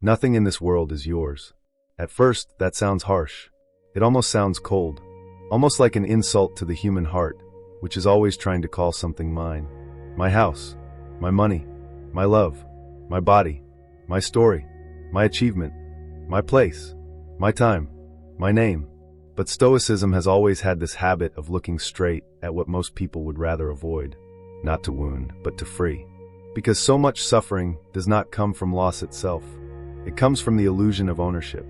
Nothing in this world is yours. At first, that sounds harsh. It almost sounds cold. Almost like an insult to the human heart, which is always trying to call something mine. My house, my money, my love, my body, my story, my achievement, my place, my time, my name. But Stoicism has always had this habit of looking straight at what most people would rather avoid. Not to wound, but to free. Because so much suffering does not come from loss itself. It comes from the illusion of ownership.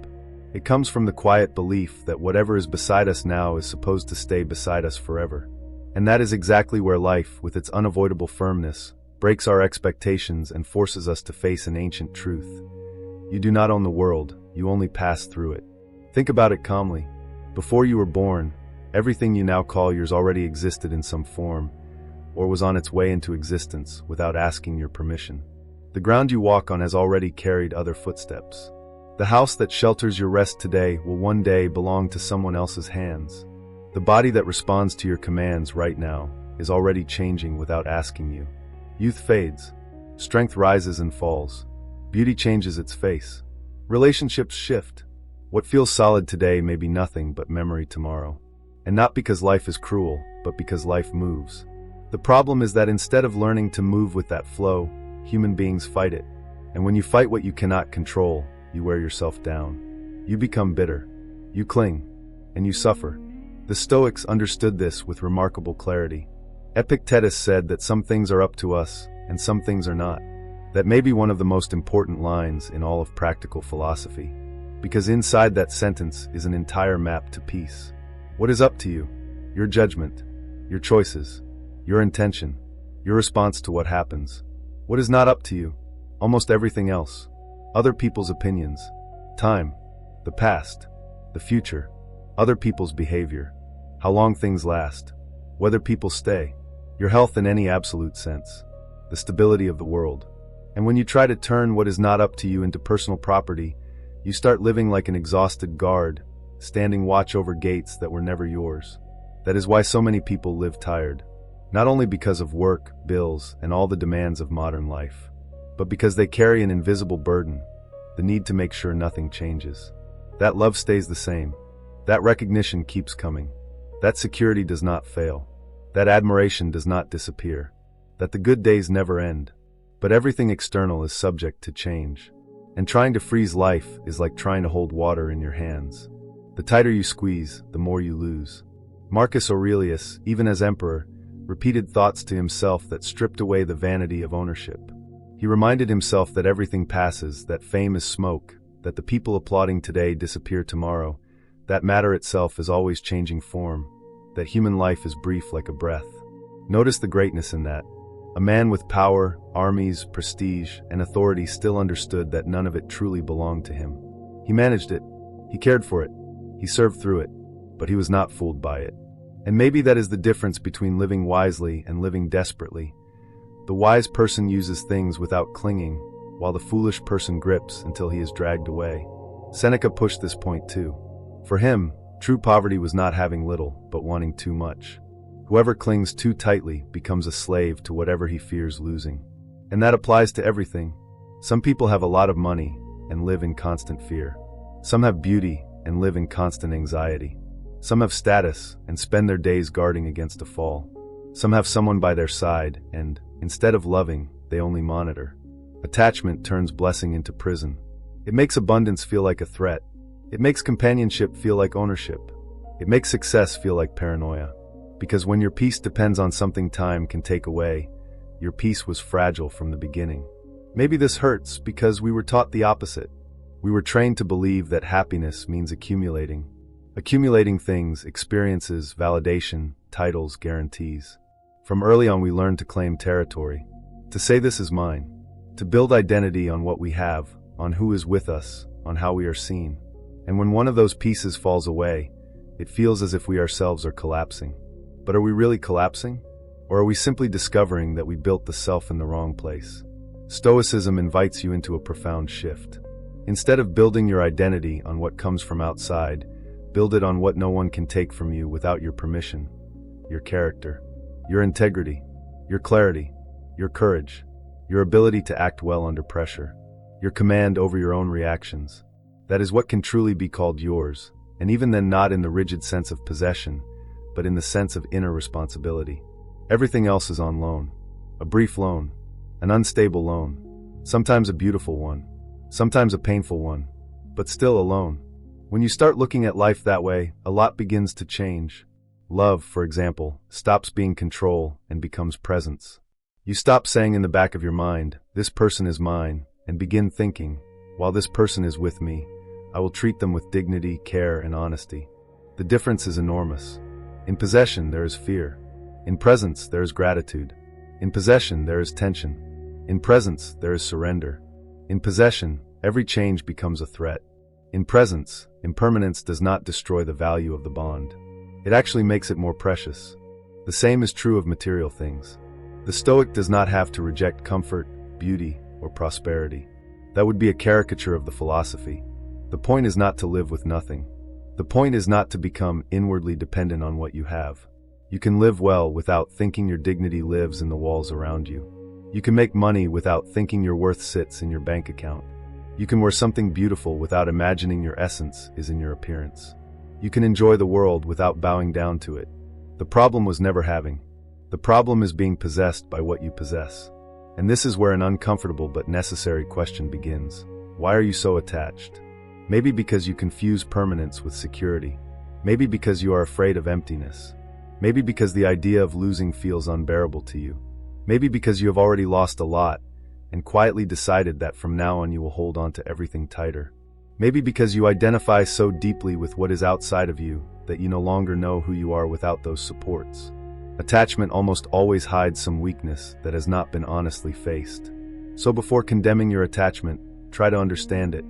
It comes from the quiet belief that whatever is beside us now is supposed to stay beside us forever. And that is exactly where life, with its unavoidable firmness, breaks our expectations and forces us to face an ancient truth. You do not own the world, you only pass through it. Think about it calmly. Before you were born, everything you now call yours already existed in some form, or was on its way into existence without asking your permission. The ground you walk on has already carried other footsteps. The house that shelters your rest today will one day belong to someone else's hands. The body that responds to your commands right now is already changing without asking you. Youth fades. Strength rises and falls. Beauty changes its face. Relationships shift. What feels solid today may be nothing but memory tomorrow. And not because life is cruel, but because life moves. The problem is that instead of learning to move with that flow, human beings fight it. And when you fight what you cannot control, you wear yourself down. You become bitter. You cling. And you suffer. The Stoics understood this with remarkable clarity. Epictetus said that some things are up to us, and some things are not. That may be one of the most important lines in all of practical philosophy. Because inside that sentence is an entire map to peace. What is up to you? Your judgment, your choices, your intention, your response to what happens. What is not up to you? Almost everything else. Other people's opinions, time, the past, the future, other people's behavior, how long things last, whether people stay, your health in any absolute sense, the stability of the world. And when you try to turn what is not up to you into personal property, you start living like an exhausted guard, standing watch over gates that were never yours. That is why so many people live tired. Not only because of work, bills, and all the demands of modern life, but because they carry an invisible burden, the need to make sure nothing changes. That love stays the same. That recognition keeps coming. That security does not fail. That admiration does not disappear. That the good days never end. But everything external is subject to change. And trying to freeze life is like trying to hold water in your hands. The tighter you squeeze, the more you lose. Marcus Aurelius, even as emperor, repeated thoughts to himself that stripped away the vanity of ownership. He reminded himself that everything passes, that fame is smoke, that the people applauding today disappear tomorrow, that matter itself is always changing form, that human life is brief like a breath. Notice the greatness in that. A man with power, armies, prestige, and authority still understood that none of it truly belonged to him. He managed it. He cared for it. He served through it. But he was not fooled by it. And maybe that is the difference between living wisely and living desperately. The wise person uses things without clinging, while the foolish person grips until he is dragged away. Seneca pushed this point too. For him, true poverty was not having little, but wanting too much. Whoever clings too tightly becomes a slave to whatever he fears losing. And that applies to everything. Some people have a lot of money and live in constant fear. Some have beauty and live in constant anxiety. Some have status and spend their days guarding against a fall. Some have someone by their side and, instead of loving, they only monitor. Attachment turns blessing into prison. It makes abundance feel like a threat. It makes companionship feel like ownership. It makes success feel like paranoia. Because when your peace depends on something time can take away, your peace was fragile from the beginning. Maybe this hurts because we were taught the opposite. We were trained to believe that happiness means accumulating. Accumulating things, experiences, validation, titles, guarantees. From early on we learned to claim territory. To say this is mine. To build identity on what we have, on who is with us, on how we are seen. And when one of those pieces falls away, it feels as if we ourselves are collapsing. But are we really collapsing? Or are we simply discovering that we built the self in the wrong place? Stoicism invites you into a profound shift. Instead of building your identity on what comes from outside, build it on what no one can take from you without your permission. Your character, your integrity, your clarity, your courage, your ability to act well under pressure, your command over your own reactions. That is what can truly be called yours, and even then not in the rigid sense of possession, but in the sense of inner responsibility. Everything else is on loan. A brief loan, an unstable loan, sometimes a beautiful one, sometimes a painful one, but still a loan. When you start looking at life that way, a lot begins to change. Love, for example, stops being control and becomes presence. You stop saying in the back of your mind, "This person is mine," and begin thinking, "While this person is with me, I will treat them with dignity, care, and honesty." The difference is enormous. In possession, there is fear. In presence, there is gratitude. In possession, there is tension. In presence, there is surrender. In possession, every change becomes a threat. In presence, impermanence does not destroy the value of the bond. It actually makes it more precious. The same is true of material things. The Stoic does not have to reject comfort, beauty, or prosperity. That would be a caricature of the philosophy. The point is not to live with nothing. The point is not to become inwardly dependent on what you have. You can live well without thinking your dignity lives in the walls around you. You can make money without thinking your worth sits in your bank account. You can wear something beautiful without imagining your essence is in your appearance. You can enjoy the world without bowing down to it. The problem was never having. The problem is being possessed by what you possess. And this is where an uncomfortable but necessary question begins. Why are you so attached? Maybe because you confuse permanence with security. Maybe because you are afraid of emptiness. Maybe because the idea of losing feels unbearable to you. Maybe because you have already lost a lot and quietly decided that from now on you will hold on to everything tighter. Maybe because you identify so deeply with what is outside of you that you no longer know who you are without those supports. Attachment almost always hides some weakness that has not been honestly faced. So before condemning your attachment, try to understand it.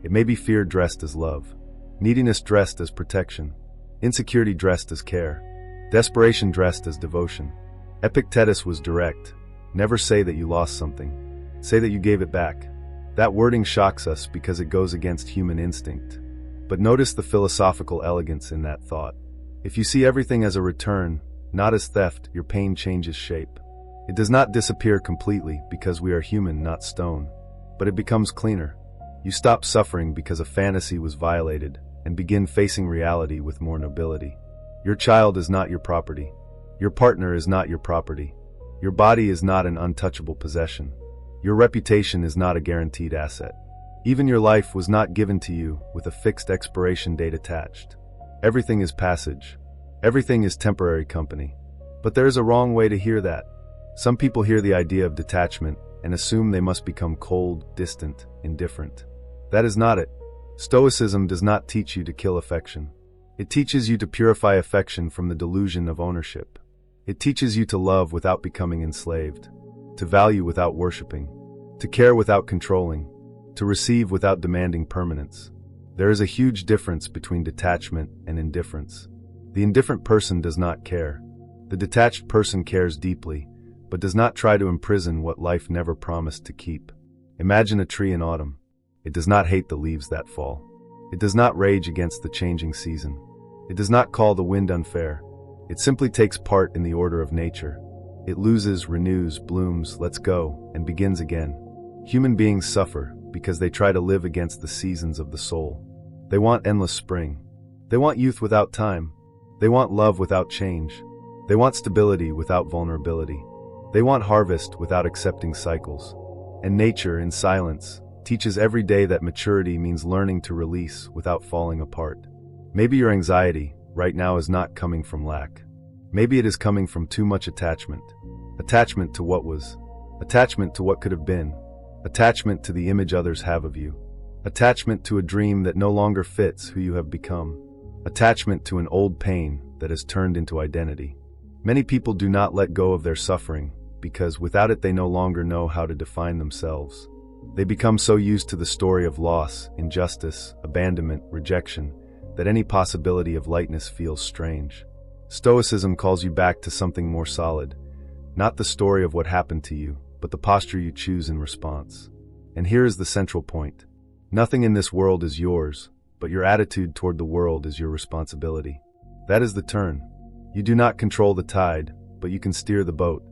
It may be fear dressed as love, neediness dressed as protection, insecurity dressed as care, desperation dressed as devotion. Epictetus was direct. Never say that you lost something. Say that you gave it back. That wording shocks us because it goes against human instinct. But notice the philosophical elegance in that thought. If you see everything as a return, not as theft, your pain changes shape. It does not disappear completely because we are human, not stone. But it becomes cleaner. You stop suffering because a fantasy was violated and begin facing reality with more nobility. Your child is not your property. Your partner is not your property. Your body is not an untouchable possession. Your reputation is not a guaranteed asset. Even your life was not given to you with a fixed expiration date attached. Everything is passage. Everything is temporary company. But there is a wrong way to hear that. Some people hear the idea of detachment and assume they must become cold, distant, indifferent. That is not it. Stoicism does not teach you to kill affection. It teaches you to purify affection from the delusion of ownership. It teaches you to love without becoming enslaved, to value without worshiping, to care without controlling, to receive without demanding permanence. There is a huge difference between detachment and indifference. The indifferent person does not care. The detached person cares deeply, but does not try to imprison what life never promised to keep. Imagine a tree in autumn. It does not hate the leaves that fall. It does not rage against the changing season. It does not call the wind unfair. It simply takes part in the order of nature. It loses, renews, blooms, lets go, and begins again. Human beings suffer because they try to live against the seasons of the soul. They want endless spring. They want youth without time. They want love without change. They want stability without vulnerability. They want harvest without accepting cycles. And nature, in silence, teaches every day that maturity means learning to release without falling apart. Maybe your anxiety right now is not coming from lack. Maybe it is coming from too much attachment. Attachment to what was. Attachment to what could have been. Attachment to the image others have of you. Attachment to a dream that no longer fits who you have become. Attachment to an old pain that has turned into identity. Many people do not let go of their suffering because without it they no longer know how to define themselves. They become so used to the story of loss, injustice, abandonment, rejection, that any possibility of lightness feels strange. Stoicism calls you back to something more solid, not the story of what happened to you, but the posture you choose in response. And here is the central point. Nothing in this world is yours, but your attitude toward the world is your responsibility. That is the turn. You do not control the tide, but you can steer the boat.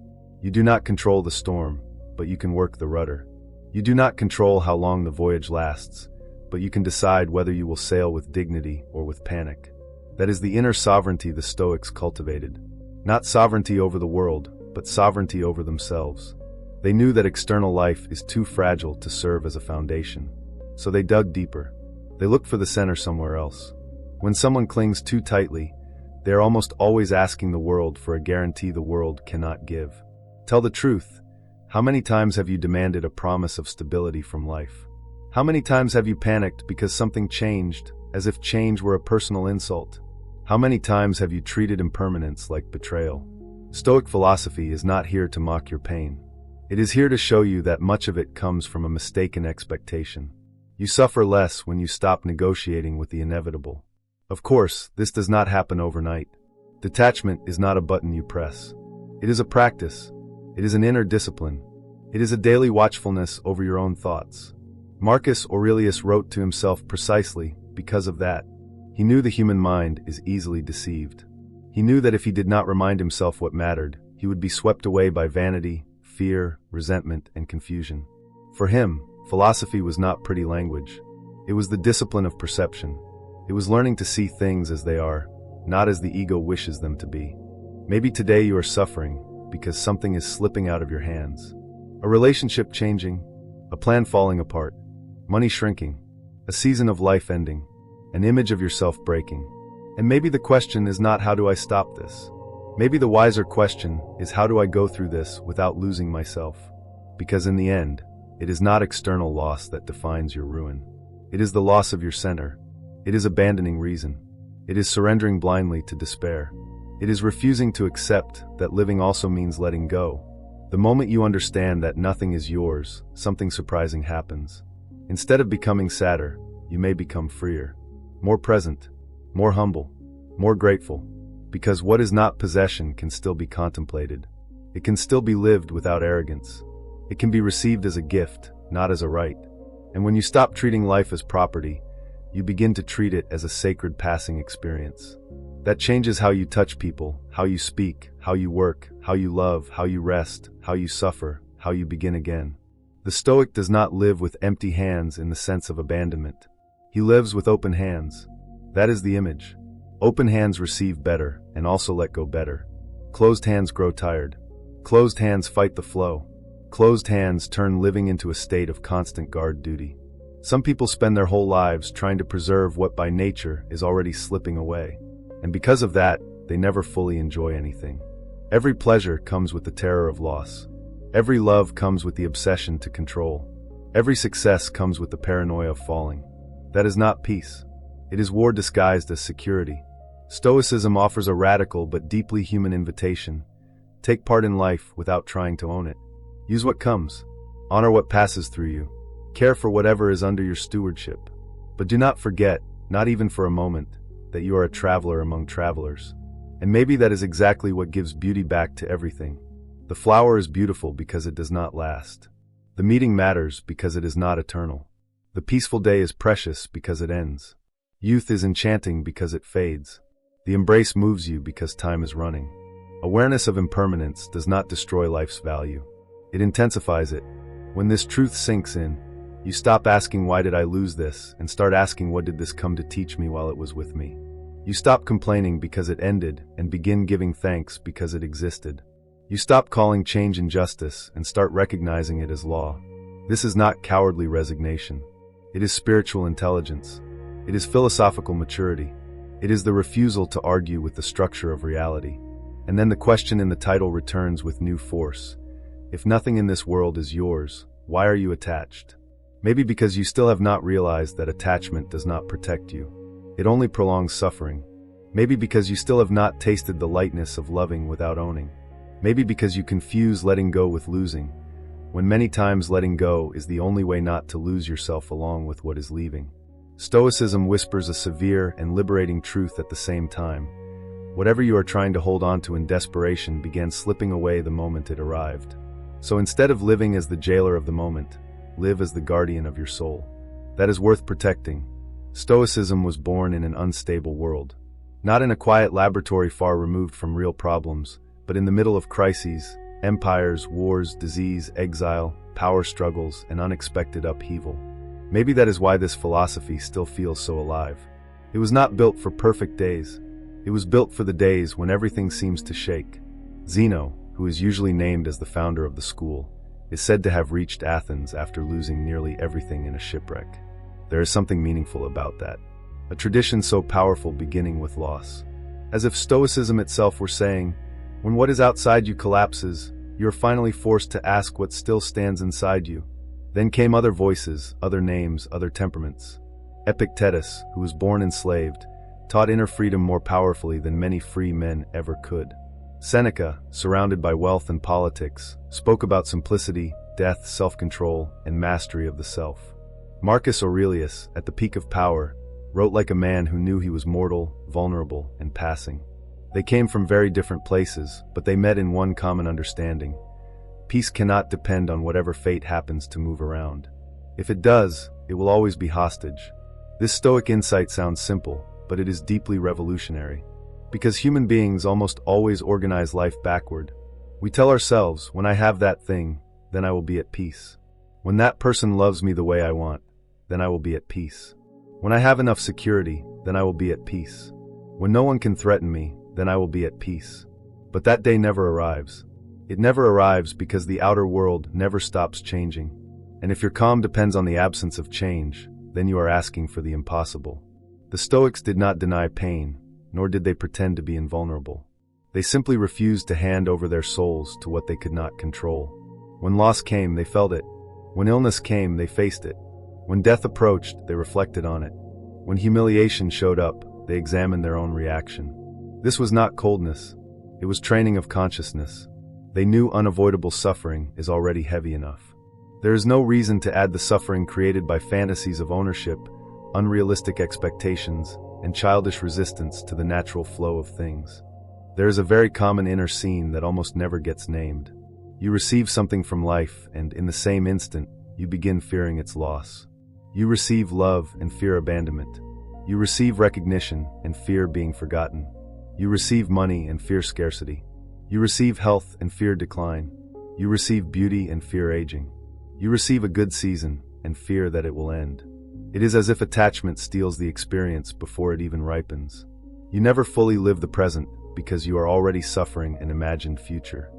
You do not control the storm, but you can work the rudder. You do not control how long the voyage lasts, but you can decide whether you will sail with dignity or with panic. That is the inner sovereignty the Stoics cultivated. Not sovereignty over the world, but sovereignty over themselves. They knew that external life is too fragile to serve as a foundation. So they dug deeper. They looked for the center somewhere else. When someone clings too tightly, they are almost always asking the world for a guarantee the world cannot give. Tell the truth. How many times have you demanded a promise of stability from life? How many times have you panicked because something changed, as if change were a personal insult? How many times have you treated impermanence like betrayal? Stoic philosophy is not here to mock your pain. It is here to show you that much of it comes from a mistaken expectation. You suffer less when you stop negotiating with the inevitable. Of course, this does not happen overnight. Detachment is not a button you press. It is a practice. It is an inner discipline. It is a daily watchfulness over your own thoughts. Marcus Aurelius wrote to himself precisely because of that. He knew the human mind is easily deceived. He knew that if he did not remind himself what mattered, he would be swept away by vanity, fear, resentment, and confusion. For him, philosophy was not pretty language. It was the discipline of perception. It was learning to see things as they are, not as the ego wishes them to be. Maybe today you are suffering because something is slipping out of your hands. A relationship changing, a plan falling apart, money shrinking, a season of life ending, an image of yourself breaking. And maybe the question is not how do I stop this? Maybe the wiser question is how do I go through this without losing myself? Because in the end, it is not external loss that defines your ruin. It is the loss of your center. It is abandoning reason. It is surrendering blindly to despair. It is refusing to accept that living also means letting go. The moment you understand that nothing is yours, something surprising happens. Instead of becoming sadder, you may become freer, more present, more humble, more grateful, because what is not possession can still be contemplated. It can still be lived without arrogance. It can be received as a gift, not as a right. And when you stop treating life as property, you begin to treat it as a sacred passing experience. That changes how you touch people, how you speak, how you work, how you love, how you rest, how you suffer, how you begin again. The Stoic does not live with empty hands in the sense of abandonment. He lives with open hands. That is the image. Open hands receive better and also let go better. Closed hands grow tired. Closed hands fight the flow. Closed hands turn living into a state of constant guard duty. Some people spend their whole lives trying to preserve what by nature is already slipping away. And because of that, they never fully enjoy anything. Every pleasure comes with the terror of loss. Every love comes with the obsession to control. Every success comes with the paranoia of falling. That is not peace. It is war disguised as security. Stoicism offers a radical but deeply human invitation. Take part in life without trying to own it. Use what comes. Honor what passes through you. Care for whatever is under your stewardship. But do not forget, not even for a moment, that you are a traveler among travelers. And maybe that is exactly what gives beauty back to everything. The flower is beautiful because it does not last. The meeting matters because it is not eternal. The peaceful day is precious because it ends. Youth is enchanting because it fades. The embrace moves you because time is running. Awareness of impermanence does not destroy life's value. It intensifies it. When this truth sinks in, you stop asking why did I lose this and start asking what did this come to teach me while it was with me. You stop complaining because it ended and begin giving thanks because it existed. You stop calling change injustice and start recognizing it as law. This is not cowardly resignation. It is spiritual intelligence. It is philosophical maturity. It is the refusal to argue with the structure of reality. And then the question in the title returns with new force. If nothing in this world is yours, why are you attached? Maybe because you still have not realized that attachment does not protect you. It only prolongs suffering. Maybe because you still have not tasted the lightness of loving without owning. Maybe because you confuse letting go with losing, when many times letting go is the only way not to lose yourself along with what is leaving. Stoicism whispers a severe and liberating truth at the same time. Whatever you are trying to hold on to in desperation began slipping away the moment it arrived. So instead of living as the jailer of the moment, live as the guardian of your soul. That is worth protecting. Stoicism was born in an unstable world. Not in a quiet laboratory far removed from real problems, but in the middle of crises, Empires, wars, disease, exile, power struggles, and unexpected upheaval. Maybe that is why this philosophy still feels so alive. It was not built for perfect days. It was built for the days when everything seems to shake. Zeno, who is usually named as the founder of the school, is said to have reached Athens after losing nearly everything in a shipwreck. There is something meaningful about that. A tradition so powerful beginning with loss. As if Stoicism itself were saying, when what is outside you collapses, you are finally forced to ask what still stands inside you. Then came other voices, other names, other temperaments. Epictetus, who was born enslaved, taught inner freedom more powerfully than many free men ever could. Seneca, surrounded by wealth and politics, spoke about simplicity, death, self-control, and mastery of the self. Marcus Aurelius, at the peak of power, wrote like a man who knew he was mortal, vulnerable, and passing. They came from very different places, but they met in one common understanding. Peace cannot depend on whatever fate happens to move around. If it does, it will always be hostage. This Stoic insight sounds simple, but it is deeply revolutionary. Because human beings almost always organize life backward. We tell ourselves, when I have that thing, then I will be at peace. When that person loves me the way I want, then I will be at peace. When I have enough security, then I will be at peace. When no one can threaten me, then I will be at peace. But that day never arrives. It never arrives because the outer world never stops changing. And if your calm depends on the absence of change, then you are asking for the impossible. The Stoics did not deny pain, nor did they pretend to be invulnerable. They simply refused to hand over their souls to what they could not control. When loss came, they felt it. When illness came, they faced it. When death approached, they reflected on it. When humiliation showed up, they examined their own reaction. This was not coldness. It was training of consciousness. They knew unavoidable suffering is already heavy enough. There is no reason to add the suffering created by fantasies of ownership, unrealistic expectations, and childish resistance to the natural flow of things. There is a very common inner scene that almost never gets named. You receive something from life, and in the same instant, you begin fearing its loss. You receive love and fear abandonment. You receive recognition and fear being forgotten. You receive money and fear scarcity. You receive health and fear decline. You receive beauty and fear aging. You receive a good season and fear that it will end. It is as if attachment steals the experience before it even ripens. You never fully live the present because you are already suffering an imagined future.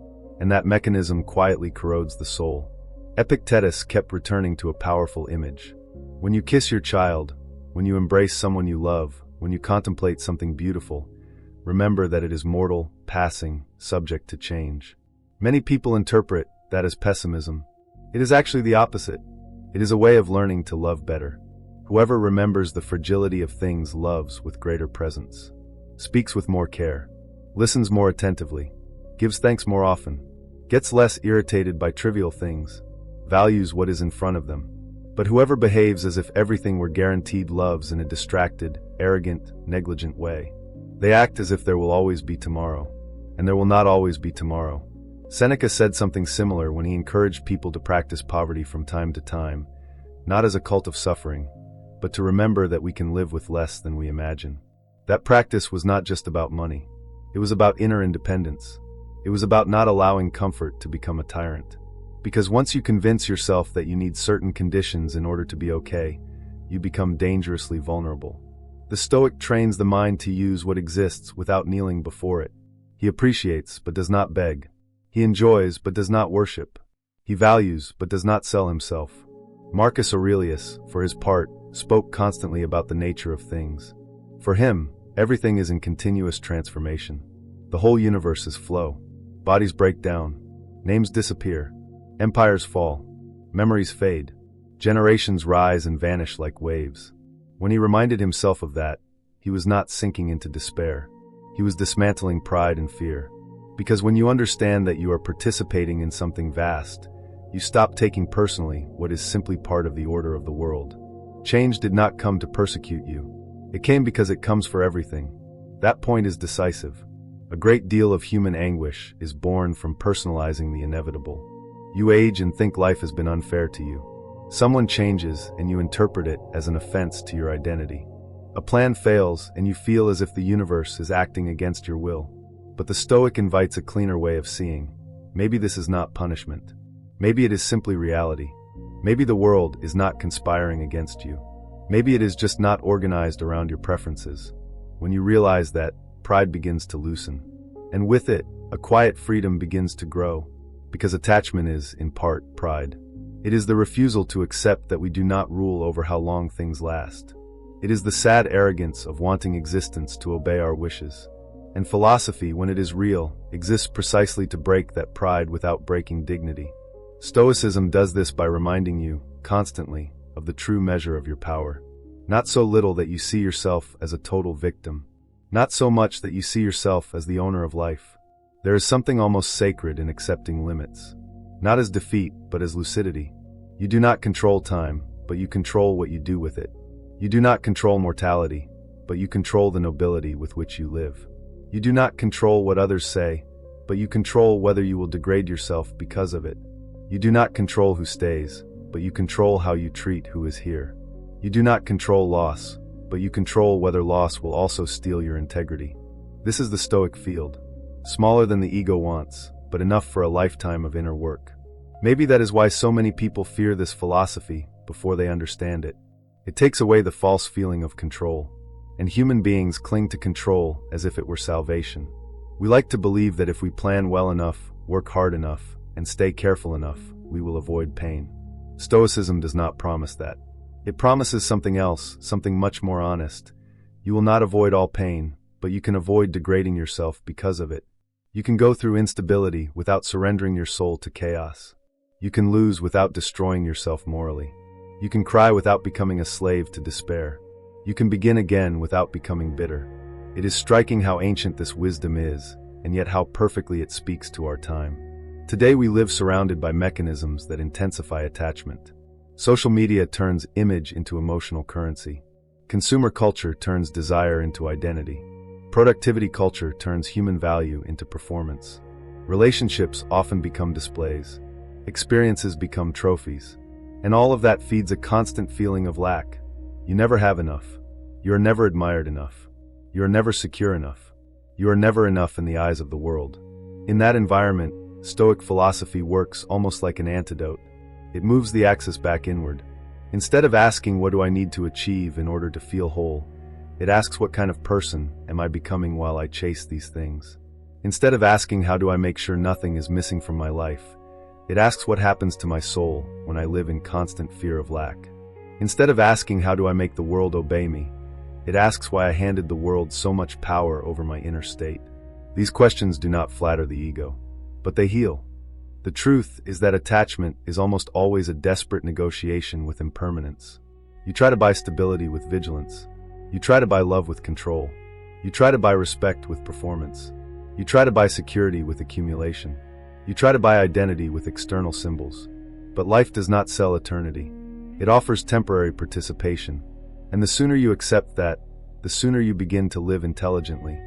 And that mechanism quietly corrodes the soul. Epictetus kept returning to a powerful image. When you kiss your child, when you embrace someone you love, when you contemplate something beautiful, remember that it is mortal, passing, subject to change. Many people interpret that as pessimism. It is actually the opposite. It is a way of learning to love better. Whoever remembers the fragility of things loves with greater presence, speaks with more care, listens more attentively, gives thanks more often, gets less irritated by trivial things, values what is in front of them. But whoever behaves as if everything were guaranteed loves in a distracted, arrogant, negligent way. They act as if there will always be tomorrow, and there will not always be tomorrow. Seneca said something similar when he encouraged people to practice poverty from time to time, not as a cult of suffering, but to remember that we can live with less than we imagine. That practice was not just about money. It was about inner independence. It was about not allowing comfort to become a tyrant. Because once you convince yourself that you need certain conditions in order to be okay, you become dangerously vulnerable. The Stoic trains the mind to use what exists without kneeling before it. He appreciates but does not beg. He enjoys but does not worship. He values but does not sell himself. Marcus Aurelius, for his part, spoke constantly about the nature of things. For him, everything is in continuous transformation. The whole universe is flow. Bodies break down. Names disappear. Empires fall. Memories fade. Generations rise and vanish like waves. When he reminded himself of that, he was not sinking into despair. He was dismantling pride and fear. Because when you understand that you are participating in something vast, you stop taking personally what is simply part of the order of the world. Change did not come to persecute you. It came because it comes for everything. That point is decisive. A great deal of human anguish is born from personalizing the inevitable. You age and think life has been unfair to you. Someone changes and you interpret it as an offense to your identity. A plan fails and you feel as if the universe is acting against your will. But the Stoic invites a cleaner way of seeing. Maybe this is not punishment. Maybe it is simply reality. Maybe the world is not conspiring against you. Maybe it is just not organized around your preferences. When you realize that, pride begins to loosen. And with it, a quiet freedom begins to grow. Because attachment is, in part, pride. It is the refusal to accept that we do not rule over how long things last. It is the sad arrogance of wanting existence to obey our wishes. And philosophy, when it is real, exists precisely to break that pride without breaking dignity. Stoicism does this by reminding you, constantly, of the true measure of your power. Not so little that you see yourself as a total victim. Not so much that you see yourself as the owner of life. There is something almost sacred in accepting limits. Not as defeat, but as lucidity. You do not control time, but you control what you do with it. You do not control mortality, but you control the nobility with which you live. You do not control what others say, but you control whether you will degrade yourself because of it. You do not control who stays, but you control how you treat who is here. You do not control loss, but you control whether loss will also steal your integrity. This is the Stoic field. Smaller than the ego wants, but enough for a lifetime of inner work. Maybe that is why so many people fear this philosophy before they understand it. It takes away the false feeling of control, and human beings cling to control as if it were salvation. We like to believe that if we plan well enough, work hard enough, and stay careful enough, we will avoid pain. Stoicism does not promise that. It promises something else, something much more honest. You will not avoid all pain, but you can avoid degrading yourself because of it. You can go through instability without surrendering your soul to chaos. You can lose without destroying yourself morally. You can cry without becoming a slave to despair. You can begin again without becoming bitter. It is striking how ancient this wisdom is, and yet how perfectly it speaks to our time. Today we live surrounded by mechanisms that intensify attachment. Social media turns image into emotional currency. Consumer culture turns desire into identity. Productivity culture turns human value into performance. Relationships often become displays. Experiences become trophies. And all of that feeds a constant feeling of lack. You never have enough. You are never admired enough. You are never secure enough. You are never enough in the eyes of the world. In that environment, Stoic philosophy works almost like an antidote. It moves the axis back inward. Instead of asking what do I need to achieve in order to feel whole, it asks what kind of person am I becoming while I chase these things. Instead of asking how do I make sure nothing is missing from my life, it asks what happens to my soul when I live in constant fear of lack. Instead of asking how do I make the world obey me, it asks why I handed the world so much power over my inner state. These questions do not flatter the ego, but they heal. The truth is that attachment is almost always a desperate negotiation with impermanence. You try to buy stability with vigilance. You try to buy love with control. You try to buy respect with performance. You try to buy security with accumulation. You try to buy identity with external symbols. But life does not sell eternity. It offers temporary participation. And the sooner you accept that, the sooner you begin to live intelligently.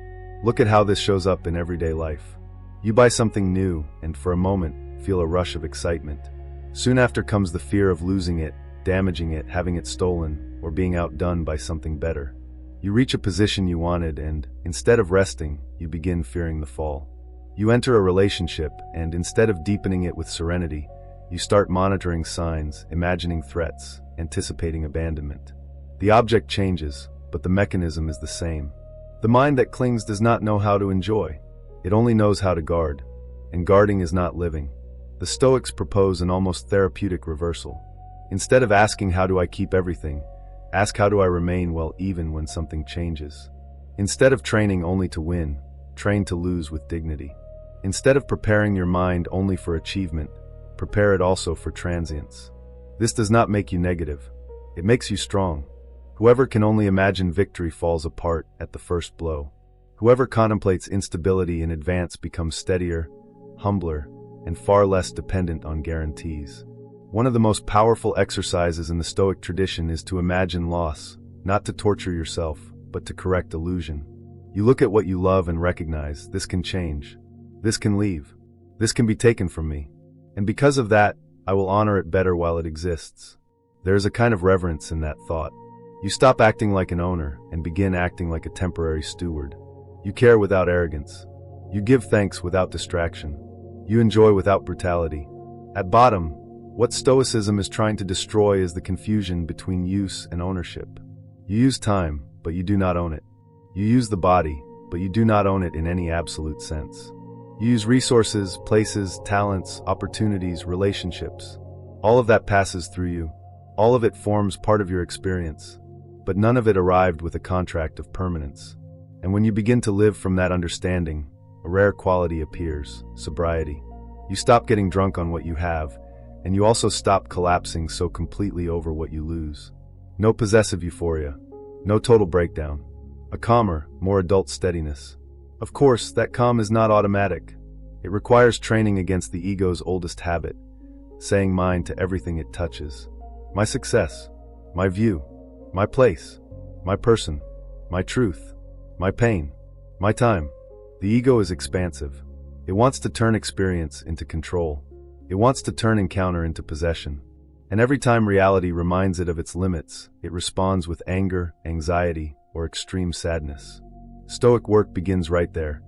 Look at how this shows up in everyday life. You buy something new, and for a moment, feel a rush of excitement. Soon after comes the fear of losing it, damaging it, having it stolen, or being outdone by something better. You reach a position you wanted, and, instead of resting, you begin fearing the fall. You enter a relationship, and instead of deepening it with serenity, you start monitoring signs, imagining threats, anticipating abandonment. The object changes, but the mechanism is the same. The mind that clings does not know how to enjoy. It only knows how to guard, and guarding is not living. The Stoics propose an almost therapeutic reversal. Instead of asking how do I keep everything, ask how do I remain well even when something changes. Instead of training only to win, train to lose with dignity. Instead of preparing your mind only for achievement, prepare it also for transience. This does not make you negative. It makes you strong. Whoever can only imagine victory falls apart at the first blow. Whoever contemplates instability in advance becomes steadier, humbler, and far less dependent on guarantees. One of the most powerful exercises in the Stoic tradition is to imagine loss, not to torture yourself, but to correct illusion. You look at what you love and recognize, this can change. This can leave. This can be taken from me. And because of that, I will honor it better while it exists. There is a kind of reverence in that thought. You stop acting like an owner and begin acting like a temporary steward. You care without arrogance. You give thanks without distraction. You enjoy without brutality. At bottom, what Stoicism is trying to destroy is the confusion between use and ownership. You use time, but you do not own it. You use the body, but you do not own it in any absolute sense. You use resources, places, talents, opportunities, relationships. All of that passes through you. All of it forms part of your experience. But none of it arrived with a contract of permanence. And when you begin to live from that understanding, a rare quality appears: sobriety. You stop getting drunk on what you have, and you also stop collapsing so completely over what you lose. No possessive euphoria. No total breakdown. A calmer, more adult steadiness. Of course, that calm is not automatic. It requires training against the ego's oldest habit, saying mine to everything it touches. My success, my view, my place, my person, my truth, my pain, my time. The ego is expansive. It wants to turn experience into control. It wants to turn encounter into possession. And every time reality reminds it of its limits, it responds with anger, anxiety, or extreme sadness. Stoic work begins right there.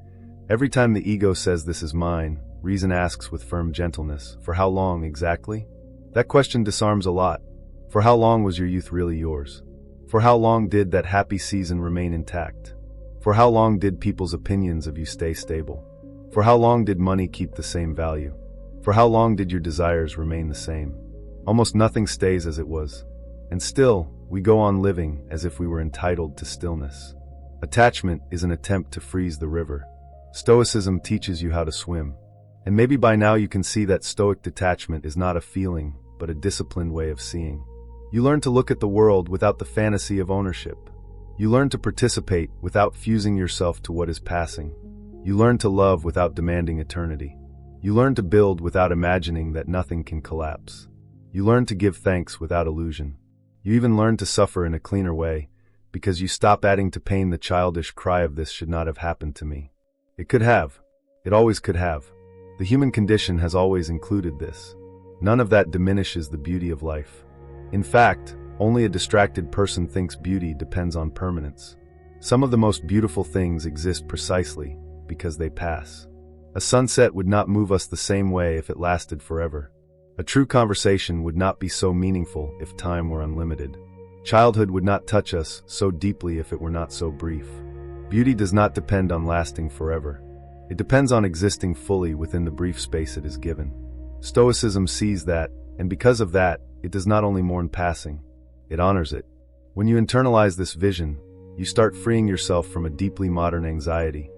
Every time the ego says this is mine, reason asks with firm gentleness, for how long exactly? That question disarms a lot. For how long was your youth really yours? For how long did that happy season remain intact? For how long did people's opinions of you stay stable? For how long did money keep the same value? For how long did your desires remain the same? Almost nothing stays as it was. And still, we go on living as if we were entitled to stillness. Attachment is an attempt to freeze the river. Stoicism teaches you how to swim. And maybe by now you can see that Stoic detachment is not a feeling, but a disciplined way of seeing. You learn to look at the world without the fantasy of ownership. You learn to participate without fusing yourself to what is passing. You learn to love without demanding eternity. You learn to build without imagining that nothing can collapse. You learn to give thanks without illusion. You even learn to suffer in a cleaner way, because you stop adding to pain the childish cry of "this should not have happened to me." It could have. It always could have. The human condition has always included this. None of that diminishes the beauty of life. In fact, only a distracted person thinks beauty depends on permanence. Some of the most beautiful things exist precisely because they pass. A sunset would not move us the same way if it lasted forever. A true conversation would not be so meaningful if time were unlimited. Childhood would not touch us so deeply if it were not so brief. Beauty does not depend on lasting forever. It depends on existing fully within the brief space it is given. Stoicism sees that, and because of that, it does not only mourn passing, it honors it. When you internalize this vision, you start freeing yourself from a deeply modern anxiety,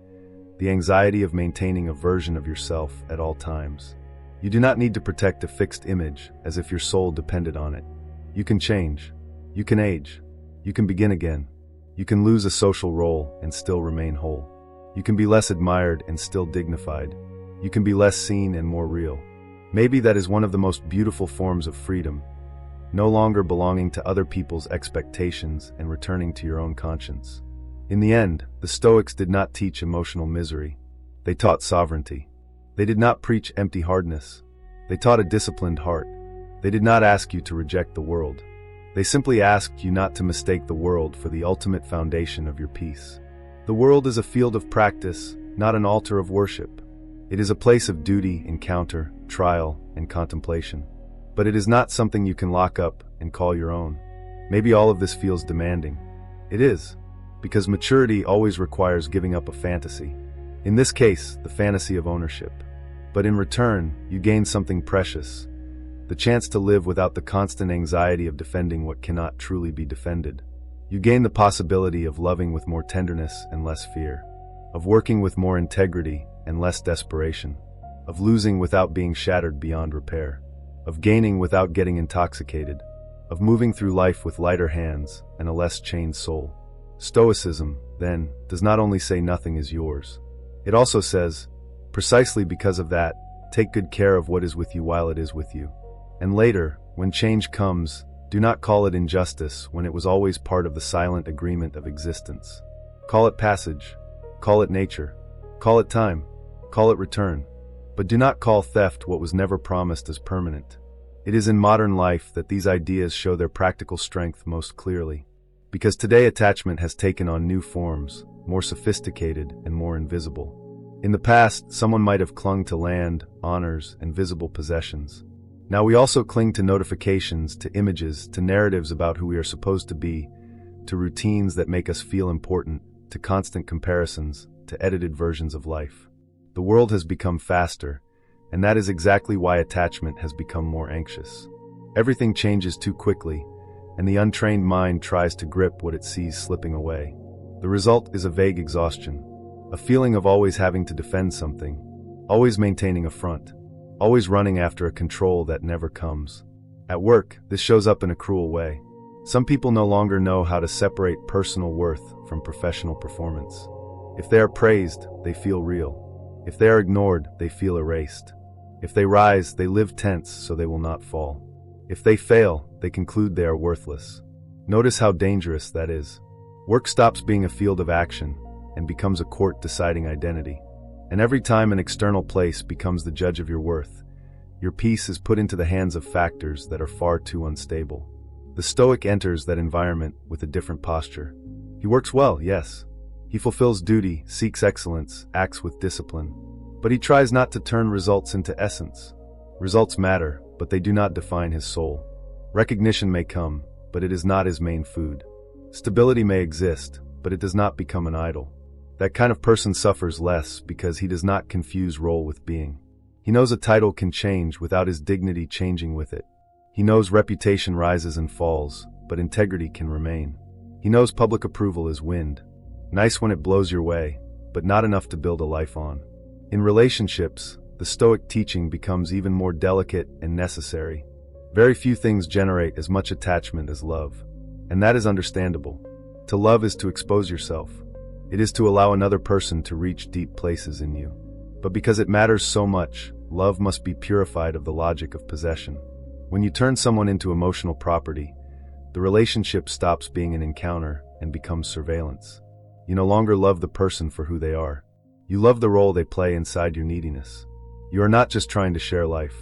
the anxiety of maintaining a version of yourself at all times. You do not need to protect a fixed image as if your soul depended on it. You can change. You can age. You can begin again. You can lose a social role and still remain whole. You can be less admired and still dignified. You can be less seen and more real. Maybe that is one of the most beautiful forms of freedom, no longer belonging to other people's expectations and returning to your own conscience. In the end, the Stoics did not teach emotional misery. They taught sovereignty. They did not preach empty hardness. They taught a disciplined heart. They did not ask you to reject the world. They simply asked you not to mistake the world for the ultimate foundation of your peace. The world is a field of practice, not an altar of worship. It is a place of duty, encounter, trial, and contemplation. But it is not something you can lock up and call your own. Maybe all of this feels demanding. It is, because maturity always requires giving up a fantasy. In this case, the fantasy of ownership. But in return, you gain something precious, the chance to live without the constant anxiety of defending what cannot truly be defended. You gain the possibility of loving with more tenderness and less fear, of working with more integrity and less desperation, of losing without being shattered beyond repair, of gaining without getting intoxicated, of moving through life with lighter hands and a less chained soul. Stoicism, then, does not only say nothing is yours. It also says, precisely because of that, take good care of what is with you while it is with you. And later, when change comes, do not call it injustice when it was always part of the silent agreement of existence. Call it passage, call it nature, call it time, call it return. But do not call theft what was never promised as permanent. It is in modern life that these ideas show their practical strength most clearly. Because today attachment has taken on new forms, more sophisticated and more invisible. In the past, someone might have clung to land, honors, and visible possessions. Now we also cling to notifications, to images, to narratives about who we are supposed to be, to routines that make us feel important, to constant comparisons, to edited versions of life. The world has become faster, and that is exactly why attachment has become more anxious. Everything changes too quickly, and the untrained mind tries to grip what it sees slipping away. The result is a vague exhaustion, a feeling of always having to defend something, always maintaining a front, always running after a control that never comes. At work, this shows up in a cruel way. Some people no longer know how to separate personal worth from professional performance. If they are praised, they feel real. If they are ignored, they feel erased. If they rise, they live tense so they will not fall. If they fail, they conclude they are worthless. Notice how dangerous that is. Work stops being a field of action and becomes a court deciding identity. And every time an external place becomes the judge of your worth, your peace is put into the hands of factors that are far too unstable. The Stoic enters that environment with a different posture. He works well, yes. He fulfills duty, seeks excellence, acts with discipline. But he tries not to turn results into essence. Results matter, but they do not define his soul. Recognition may come, but it is not his main food. Stability may exist, but it does not become an idol. That kind of person suffers less because he does not confuse role with being. He knows a title can change without his dignity changing with it. He knows reputation rises and falls, but integrity can remain. He knows public approval is wind. Nice when it blows your way, but not enough to build a life on. In relationships, the Stoic teaching becomes even more delicate and necessary. Very few things generate as much attachment as love. And that is understandable. To love is to expose yourself. It is to allow another person to reach deep places in you. But because it matters so much, love must be purified of the logic of possession. When you turn someone into emotional property, the relationship stops being an encounter and becomes surveillance. You no longer love the person for who they are. You love the role they play inside your neediness. You are not just trying to share life.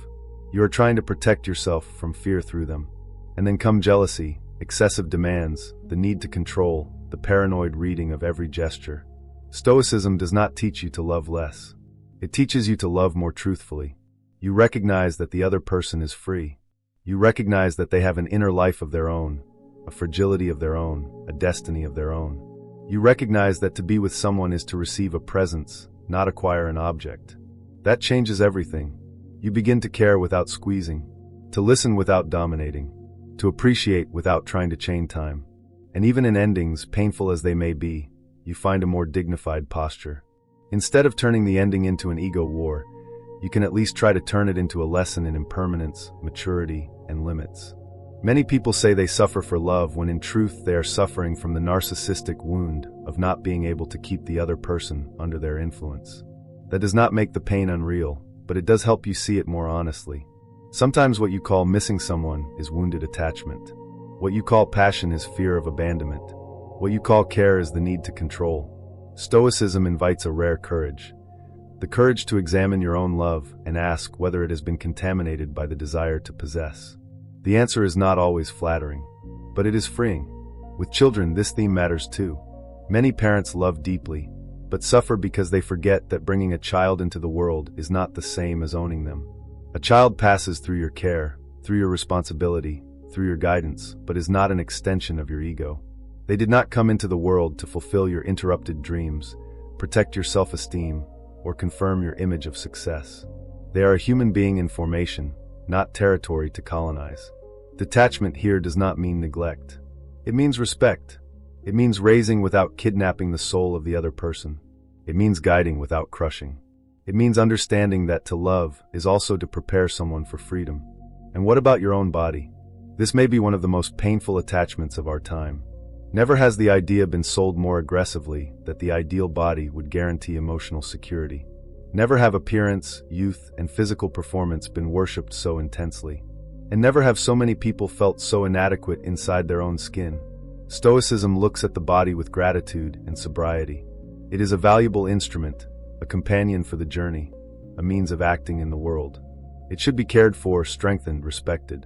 You are trying to protect yourself from fear through them. And then come jealousy, excessive demands, the need to control, the paranoid reading of every gesture. Stoicism does not teach you to love less. It teaches you to love more truthfully. You recognize that the other person is free. You recognize that they have an inner life of their own, a fragility of their own, a destiny of their own. You recognize that to be with someone is to receive a presence, not acquire an object. That changes everything. You begin to care without squeezing, to listen without dominating, to appreciate without trying to chain time. And even in endings, painful as they may be, you find a more dignified posture. Instead of turning the ending into an ego war, you can at least try to turn it into a lesson in impermanence, maturity, and limits. Many people say they suffer for love when in truth they are suffering from the narcissistic wound of not being able to keep the other person under their influence. That does not make the pain unreal, but it does help you see it more honestly. Sometimes what you call missing someone is wounded attachment. What you call passion is fear of abandonment. What you call care is the need to control. Stoicism invites a rare courage. The courage to examine your own love and ask whether it has been contaminated by the desire to possess. The answer is not always flattering, but it is freeing. With children, this theme matters too. Many parents love deeply, but suffer because they forget that bringing a child into the world is not the same as owning them. A child passes through your care, through your responsibility, through your guidance, but is not an extension of your ego. They did not come into the world to fulfill your interrupted dreams, protect your self-esteem, or confirm your image of success. They are a human being in formation, not territory to colonize. Detachment here does not mean neglect. It means respect. It means raising without kidnapping the soul of the other person. It means guiding without crushing. It means understanding that to love is also to prepare someone for freedom. And what about your own body? This may be one of the most painful attachments of our time. Never has the idea been sold more aggressively that the ideal body would guarantee emotional security. Never have appearance, youth, and physical performance been worshipped so intensely. And never have so many people felt so inadequate inside their own skin. Stoicism looks at the body with gratitude and sobriety. It is a valuable instrument, a companion for the journey, a means of acting in the world. It should be cared for, strengthened, respected.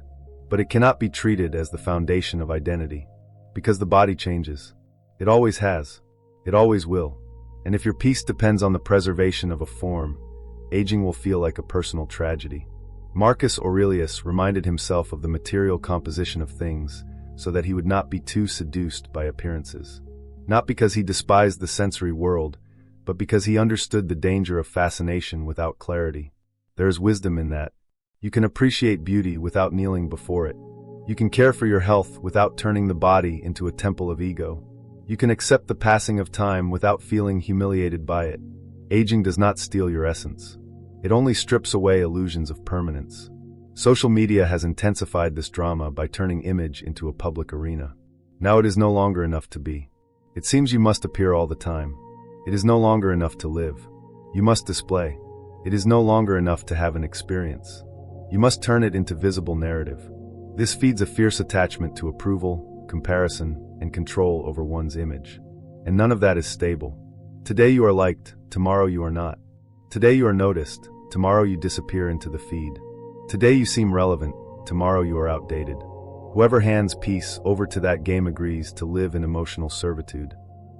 But it cannot be treated as the foundation of identity. Because the body changes. It always has. It always will. And if your peace depends on the preservation of a form, aging will feel like a personal tragedy. Marcus Aurelius reminded himself of the material composition of things so that he would not be too seduced by appearances. Not because he despised the sensory world, but because he understood the danger of fascination without clarity. There is wisdom in that. You can appreciate beauty without kneeling before it. You can care for your health without turning the body into a temple of ego. You can accept the passing of time without feeling humiliated by it. Aging does not steal your essence. It only strips away illusions of permanence. Social media has intensified this drama by turning image into a public arena. Now it is no longer enough to be. It seems you must appear all the time. It is no longer enough to live. You must display. It is no longer enough to have an experience. You must turn it into visible narrative. This feeds a fierce attachment to approval, comparison, and control over one's image. And none of that is stable. Today you are liked, tomorrow you are not. Today you are noticed, tomorrow you disappear into the feed. Today you seem relevant, tomorrow you are outdated. Whoever hands peace over to that game agrees to live in emotional servitude.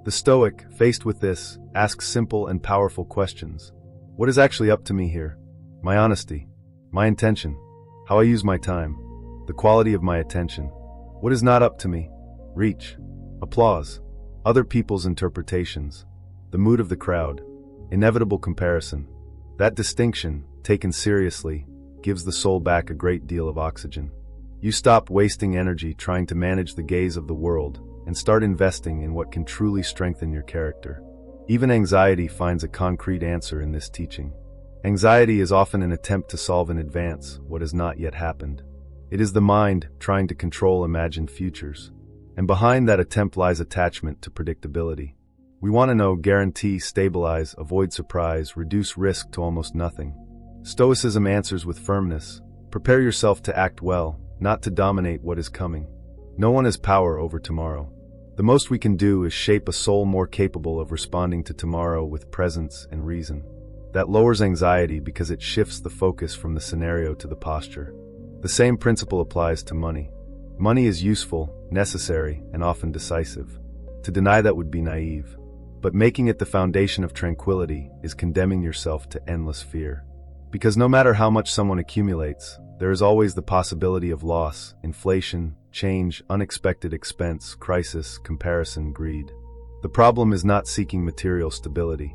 The Stoic, faced with this, asks simple and powerful questions. What is actually up to me here? My honesty. My intention. How I use my time. The quality of my attention. What is not up to me? Reach. Applause. Other people's interpretations. The mood of the crowd. Inevitable comparison. That distinction, taken seriously, gives the soul back a great deal of oxygen. You stop wasting energy trying to manage the gaze of the world and start investing in what can truly strengthen your character. Even anxiety finds a concrete answer in this teaching. Anxiety is often an attempt to solve in advance what has not yet happened. It is the mind trying to control imagined futures. And behind that attempt lies attachment to predictability. We want to know, guarantee, stabilize, avoid surprise, reduce risk to almost nothing. Stoicism answers with firmness. Prepare yourself to act well, not to dominate what is coming. No one has power over tomorrow. The most we can do is shape a soul more capable of responding to tomorrow with presence and reason. That lowers anxiety because it shifts the focus from the scenario to the posture. The same principle applies to money. Money is useful, necessary, and often decisive. To deny that would be naive. But making it the foundation of tranquility is condemning yourself to endless fear. Because no matter how much someone accumulates, there is always the possibility of loss, inflation, change, unexpected expense, crisis, comparison, greed. The problem is not seeking material stability.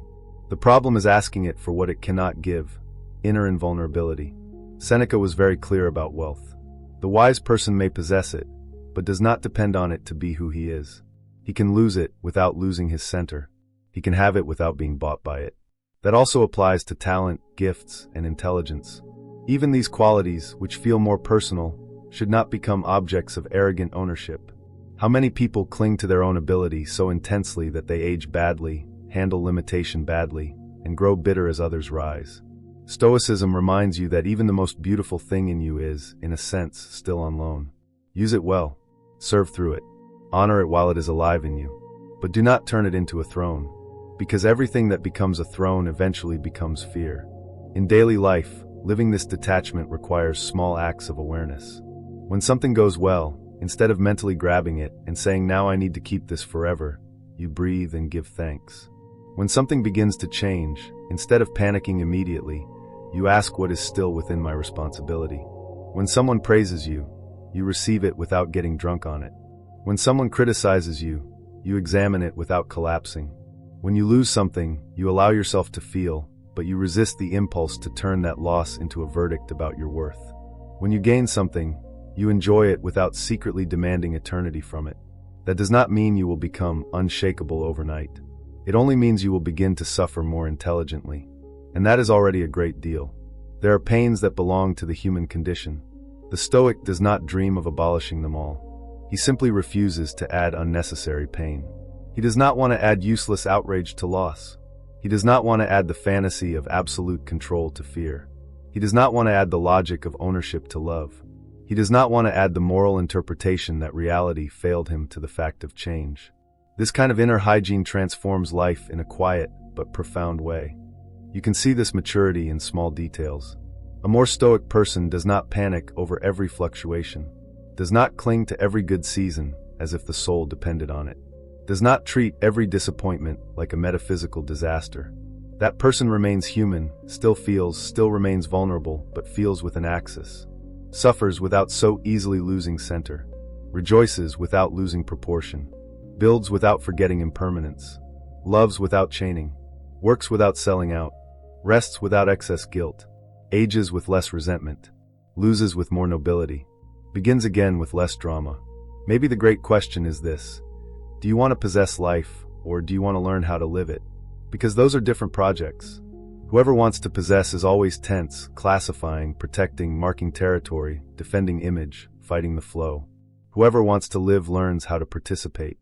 The problem is asking it for what it cannot give, inner invulnerability. Seneca was very clear about wealth. The wise person may possess it, but does not depend on it to be who he is. He can lose it without losing his center. He can have it without being bought by it. That also applies to talent, gifts, and intelligence. Even these qualities, which feel more personal, should not become objects of arrogant ownership. How many people cling to their own ability so intensely that they age badly, handle limitation badly, and grow bitter as others rise? Stoicism reminds you that even the most beautiful thing in you is, in a sense, still on loan. Use it well. Serve through it. Honor it while it is alive in you. But do not turn it into a throne, because everything that becomes a throne eventually becomes fear. In daily life, living this detachment requires small acts of awareness. When something goes well, instead of mentally grabbing it and saying, "Now I need to keep this forever," you breathe and give thanks. When something begins to change, instead of panicking immediately, you ask, what is still within my responsibility? When someone praises you, you receive it without getting drunk on it. When someone criticizes you, you examine it without collapsing. When you lose something, you allow yourself to feel, but you resist the impulse to turn that loss into a verdict about your worth. When you gain something, you enjoy it without secretly demanding eternity from it. That does not mean you will become unshakable overnight. It only means you will begin to suffer more intelligently. And that is already a great deal. There are pains that belong to the human condition. The Stoic does not dream of abolishing them all. He simply refuses to add unnecessary pain. He does not want to add useless outrage to loss. He does not want to add the fantasy of absolute control to fear. He does not want to add the logic of ownership to love. He does not want to add the moral interpretation that reality failed him to the fact of change. This kind of inner hygiene transforms life in a quiet but profound way. You can see this maturity in small details. A more stoic person does not panic over every fluctuation, does not cling to every good season as if the soul depended on it. does not treat every disappointment like a metaphysical disaster. That person remains human, still feels, still remains vulnerable, but feels with an axis. Suffers without so easily losing center. Rejoices without losing proportion. Builds without forgetting impermanence. Loves without chaining. Works without selling out. Rests without excess guilt. Ages with less resentment. Loses with more nobility. Begins again with less drama. Maybe the great question is this: do you want to possess life, or do you want to learn how to live it? Because those are different projects. Whoever wants to possess is always tense, classifying, protecting, marking territory, defending image, fighting the flow. Whoever wants to live learns how to participate.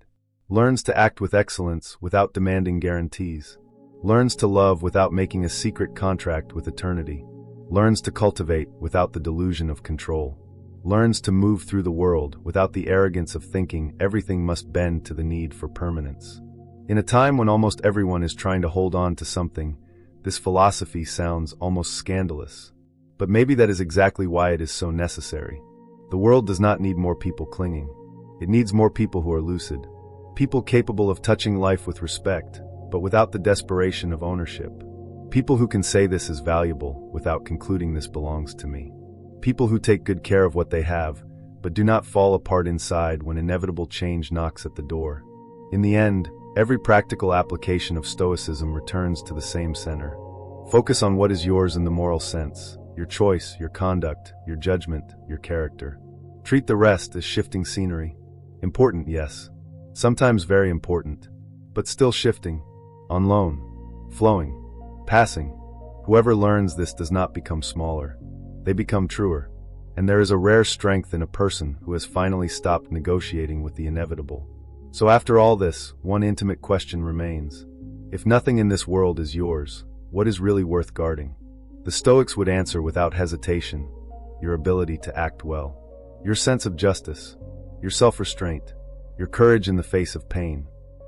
Learns to act with excellence without demanding guarantees. Learns to love without making a secret contract with eternity. Learns to cultivate without the delusion of control. Learns to move through the world without the arrogance of thinking everything must bend to the need for permanence. In a time when almost everyone is trying to hold on to something, this philosophy sounds almost scandalous. But maybe that is exactly why it is so necessary. The world does not need more people clinging. It needs more people who are lucid. People capable of touching life with respect, but without the desperation of ownership. People who can say this is valuable without concluding this belongs to me. People who take good care of what they have, but do not fall apart inside when inevitable change knocks at the door. In the end, every practical application of Stoicism returns to the same center. Focus on what is yours in the moral sense, your choice, your conduct, your judgment, your character. Treat the rest as shifting scenery. Important, yes. Sometimes very important, but still shifting, on loan, flowing, passing. Whoever learns this does not become smaller. They become truer. And there is a rare strength in a person who has finally stopped negotiating with the inevitable. So after all this, one intimate question remains. If nothing in this world is yours, what is really worth guarding? The Stoics would answer without hesitation: your ability to act well, your sense of justice, your self-restraint, your courage in the face of pain,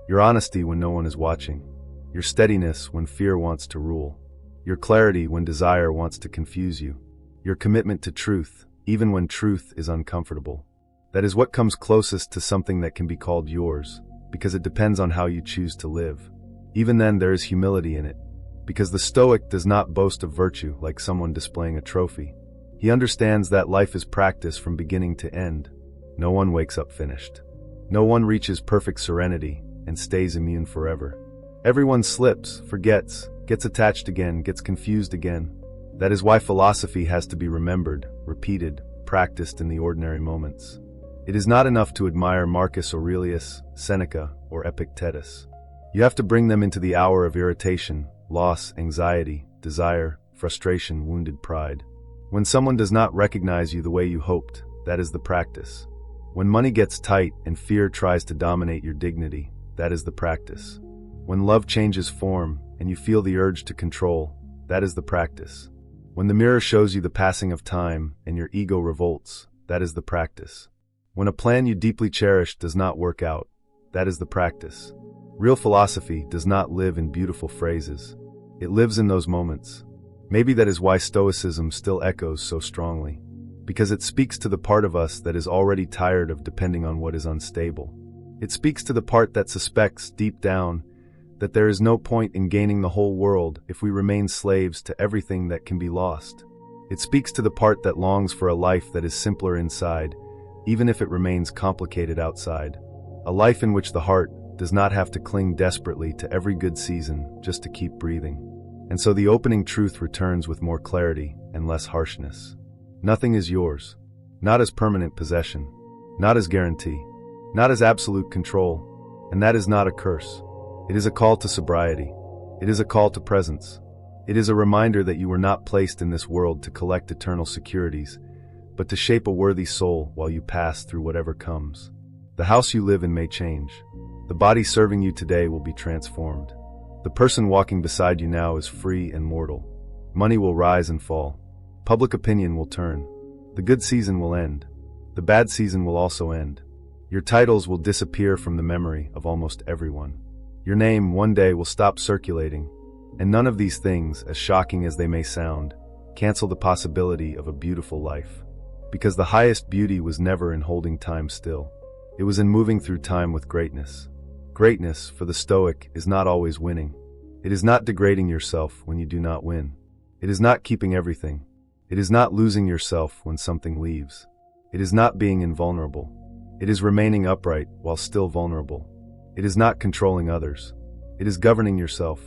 your honesty when no one is watching, your steadiness when fear wants to rule, your clarity when desire wants to confuse you, your commitment to truth, even when truth is uncomfortable. That is what comes closest to something that can be called yours, because it depends on how you choose to live. Even then, there is humility in it, because the Stoic does not boast of virtue like someone displaying a trophy. He understands that life is practice from beginning to end. No one wakes up finished. No one reaches perfect serenity and stays immune forever. Everyone slips, forgets, gets attached again, gets confused again. That is why philosophy has to be remembered, repeated, practiced in the ordinary moments. It is not enough to admire Marcus Aurelius, Seneca, or Epictetus. You have to bring them into the hour of irritation, loss, anxiety, desire, frustration, wounded pride. When someone does not recognize you the way you hoped, that is the practice. When money gets tight and fear tries to dominate your dignity, that is the practice. When love changes form and you feel the urge to control, that is the practice. When the mirror shows you the passing of time and your ego revolts, that is the practice. When a plan you deeply cherish does not work out, that is the practice. Real philosophy does not live in beautiful phrases. It lives in those moments. Maybe that is why Stoicism still echoes so strongly. Because it speaks to the part of us that is already tired of depending on what is unstable. It speaks to the part that suspects, deep down, that there is no point in gaining the whole world if we remain slaves to everything that can be lost. It speaks to the part that longs for a life that is simpler inside, even if it remains complicated outside. A life in which the heart does not have to cling desperately to every good season just to keep breathing. And so the opening truth returns with more clarity and less harshness. Nothing is yours. Not as permanent possession. Not as guarantee. Not as absolute control. And that is not a curse. It is a call to sobriety. It is a call to presence. It is a reminder that you were not placed in this world to collect eternal securities, but to shape a worthy soul while you pass through whatever comes. The house you live in may change. The body serving you today will be transformed. The person walking beside you now is free and mortal. Money will rise and fall. Public opinion will turn. The good season will end. The bad season will also end. Your titles will disappear from the memory of almost everyone. Your name one day will stop circulating, and none of these things, as shocking as they may sound, cancel the possibility of a beautiful life. Because the highest beauty was never in holding time still. It was in moving through time with greatness. Greatness, for the Stoic, is not always winning. It is not degrading yourself when you do not win. It is not keeping everything. It is not losing yourself when something leaves. It is not being invulnerable. It is remaining upright while still vulnerable. It is not controlling others. It is governing yourself.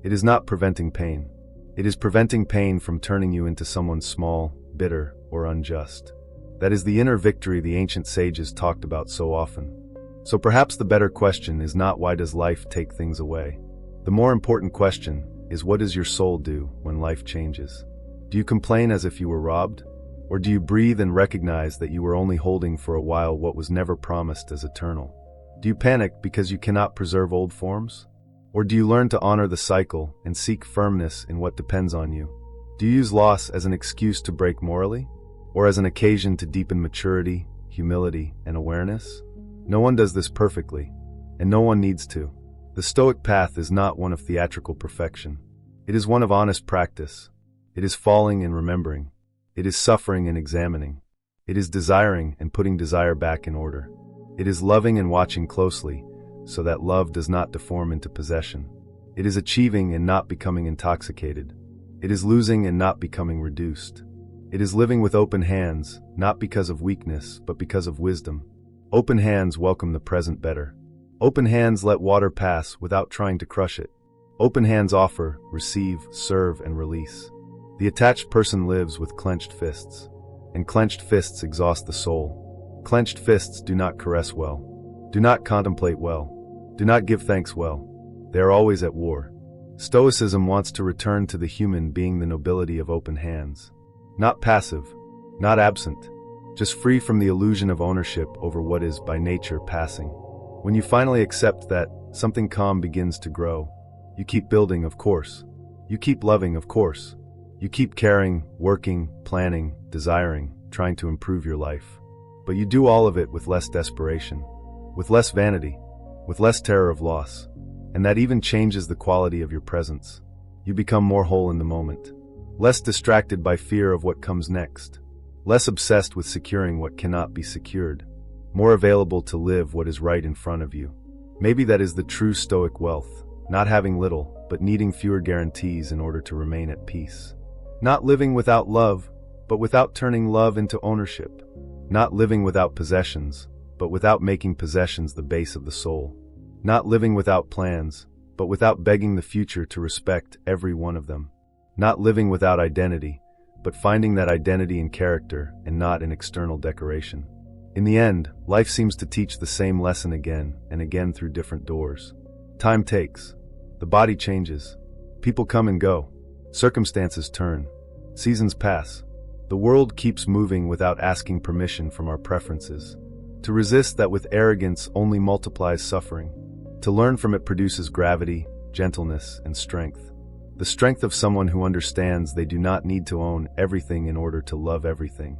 It is not preventing pain. It is preventing pain from turning you into someone small, bitter, or unjust. That is the inner victory the ancient sages talked about so often. So perhaps the better question is not why does life take things away? The more important question is what does your soul do when life changes? Do you complain as if you were robbed? Or do you breathe and recognize that you were only holding for a while what was never promised as eternal? Do you panic because you cannot preserve old forms? Or do you learn to honor the cycle and seek firmness in what depends on you? Do you use loss as an excuse to break morally? Or as an occasion to deepen maturity, humility, and awareness? No one does this perfectly, and no one needs to. The Stoic path is not one of theatrical perfection. It is one of honest practice. It is falling and remembering. It is suffering and examining. It is desiring and putting desire back in order. It is loving and watching closely, so that love does not deform into possession. It is achieving and not becoming intoxicated. It is losing and not becoming reduced. It is living with open hands, not because of weakness, but because of wisdom. Open hands welcome the present better. Open hands let water pass without trying to crush it. Open hands offer, receive, serve, and release. The attached person lives with clenched fists, and clenched fists exhaust the soul. Clenched fists do not caress well, do not contemplate well, do not give thanks well. They are always at war. Stoicism wants to return to the human being the nobility of open hands. Not passive, not absent, just free from the illusion of ownership over what is by nature passing. When you finally accept that, something calm begins to grow. You keep building, of course. You keep loving, of course. You keep caring, working, planning, desiring, trying to improve your life. But you do all of it with less desperation, with less vanity, with less terror of loss. And that even changes the quality of your presence. You become more whole in the moment, less distracted by fear of what comes next, less obsessed with securing what cannot be secured, more available to live what is right in front of you. Maybe that is the true Stoic wealth, not having little, but needing fewer guarantees in order to remain at peace. Not living without love, but without turning love into ownership. Not living without possessions, but without making possessions the base of the soul. Not living without plans, but without begging the future to respect every one of them. Not living without identity, but finding that identity in character and not in external decoration. In the end, life seems to teach the same lesson again and again through different doors. Time takes. The body changes. People come and go. Circumstances turn. Seasons pass. The world keeps moving without asking permission from our preferences. To resist that with arrogance only multiplies suffering. To learn from it produces gravity, gentleness, and strength. The strength of someone who understands they do not need to own everything in order to love everything.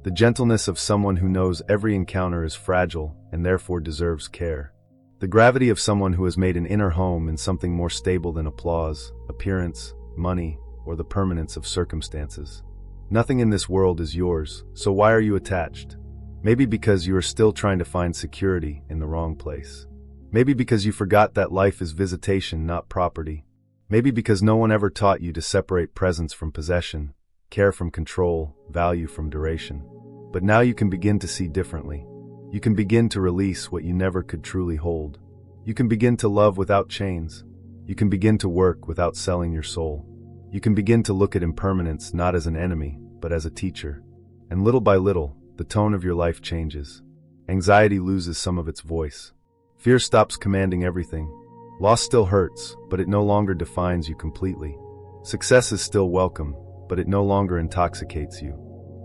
The gentleness of someone who knows every encounter is fragile and therefore deserves care. The gravity of someone who has made an inner home in something more stable than applause, appearance, money, or the permanence of circumstances. Nothing in this world is yours, so why are you attached? Maybe because you are still trying to find security in the wrong place. Maybe because you forgot that life is visitation, not property. Maybe because no one ever taught you to separate presence from possession, care from control, value from duration. But now you can begin to see differently. You can begin to release what you never could truly hold. You can begin to love without chains. You can begin to work without selling your soul. You can begin to look at impermanence not as an enemy, but as a teacher. And little by little, the tone of your life changes. Anxiety loses some of its voice. Fear stops commanding everything. Loss still hurts, but it no longer defines you completely. Success is still welcome, but it no longer intoxicates you.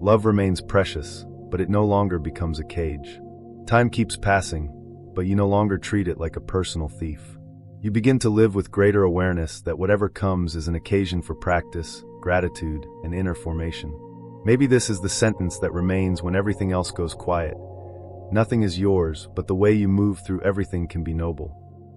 Love remains precious, but it no longer becomes a cage. Time keeps passing, but you no longer treat it like a personal thief. You begin to live with greater awareness that whatever comes is an occasion for practice, gratitude, and inner formation. Maybe this is the sentence that remains when everything else goes quiet. Nothing is yours, but the way you move through everything can be noble.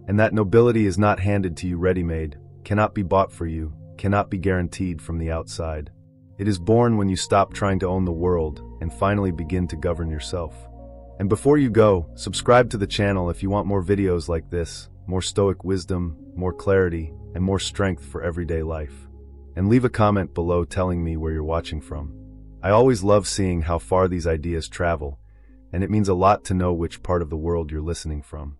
And that nobility is not handed to you ready-made, cannot be bought for you, cannot be guaranteed from the outside. It is born when you stop trying to own the world and finally begin to govern yourself. And before you go, subscribe to the channel if you want more videos like this, more Stoic wisdom, more clarity, and more strength for everyday life. And leave a comment below telling me where you're watching from. I always love seeing how far these ideas travel, and it means a lot to know which part of the world you're listening from.